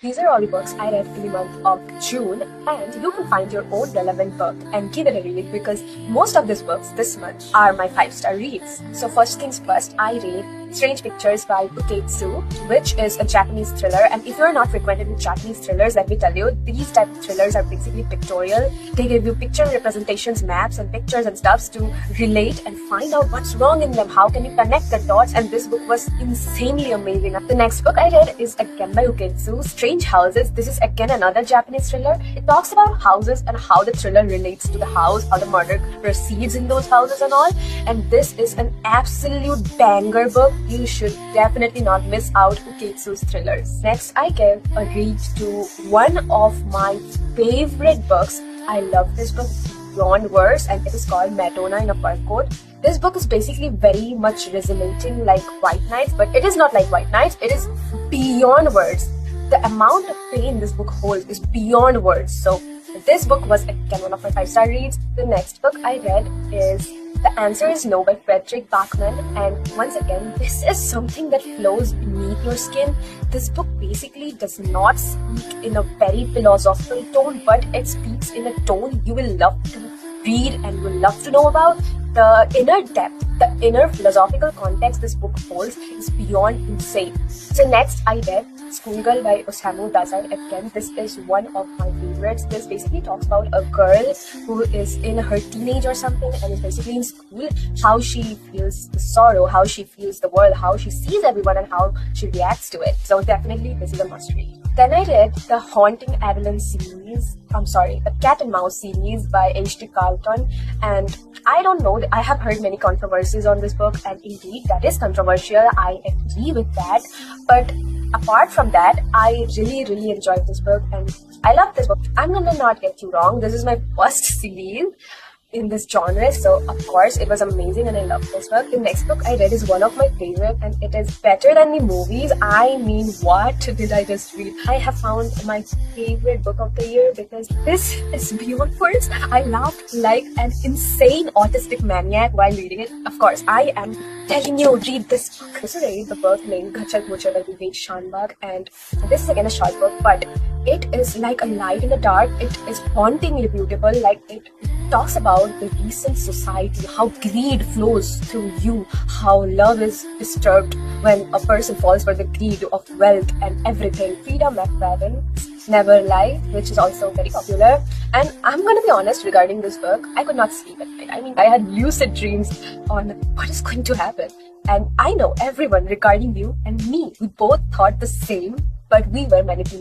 These are all the books I read in the month of June, and you can find your own relevant book and give it a read because most of these books this month are my 5-star reads. So first things first, I read Strange Pictures by Booktube, which is a Japanese thriller. And if you're not frequented with Japanese thrillers, let me tell you, these type of thrillers are basically pictorial. They give you picture representations, maps and pictures and stuffs to relate and find out what's wrong in them. How can you connect the dots? And this book was insanely amazing. The next book I read is again by Uketsu, Strange Houses. This is again another Japanese thriller. It talks about houses and how the thriller relates to the house, how the murder proceeds in those houses and all. And this is an absolute banger book. You should definitely not miss out Uketsu's thrillers. Next, I give a read to one of my favorite books. I love this book beyond words, and it is called Madonna in a Fur Coat. This book is basically very much resonating like White Nights, but it is not like White Nights. It is beyond words. The amount of pain this book holds is beyond words. So this book was again one of my 5-star reads. The next book I read is The Answer is No by Frederick Bachman, and once again, this is something that flows beneath your skin. This book basically does not speak in a very philosophical tone, but it speaks in a tone you will love to read and you will love to know about. The inner depth, the inner philosophical context this book holds is beyond insane. So next I read Schoolgirl by Osamu Dazai. Again, this is one of my favorites. This basically talks about a girl who is in her teenage or something and is basically in school, how she feels the sorrow, how she feels the world, how she sees everyone and how she reacts to it. So definitely this is a must read. Then I read the Haunting Adeline series, the Cat and Mouse series by yjhd Carlton, and I don't know, I have heard many controversies on this book, and indeed that is controversial. I agree with that, but apart from that, I really enjoyed this book and I love this book. I'm gonna not get you wrong, this is my first series in this genre, so of course it was amazing and I love this book. The next book I read is one of my favorite and it is better than the movies. I mean, what did I just read? I have found my favorite book of the year because this is beyond words. I laughed like an insane autistic maniac while reading it. Of course, I am telling you, read this book. So I read the book named Gachak Muchar by Vivek Shanbag, and this is again a short book, but it is like a light in the dark. It is hauntingly beautiful. Like, it talks about the recent society, how greed flows through you, how love is disturbed when a person falls for the greed of wealth and everything. Frida McFadden's Never Lie, which is also very popular. And I'm gonna be honest regarding this book, I could not sleep at night. I mean, I had lucid dreams on what is going to happen. And I know everyone regarding you and me, we both thought the same, but we were manipulated.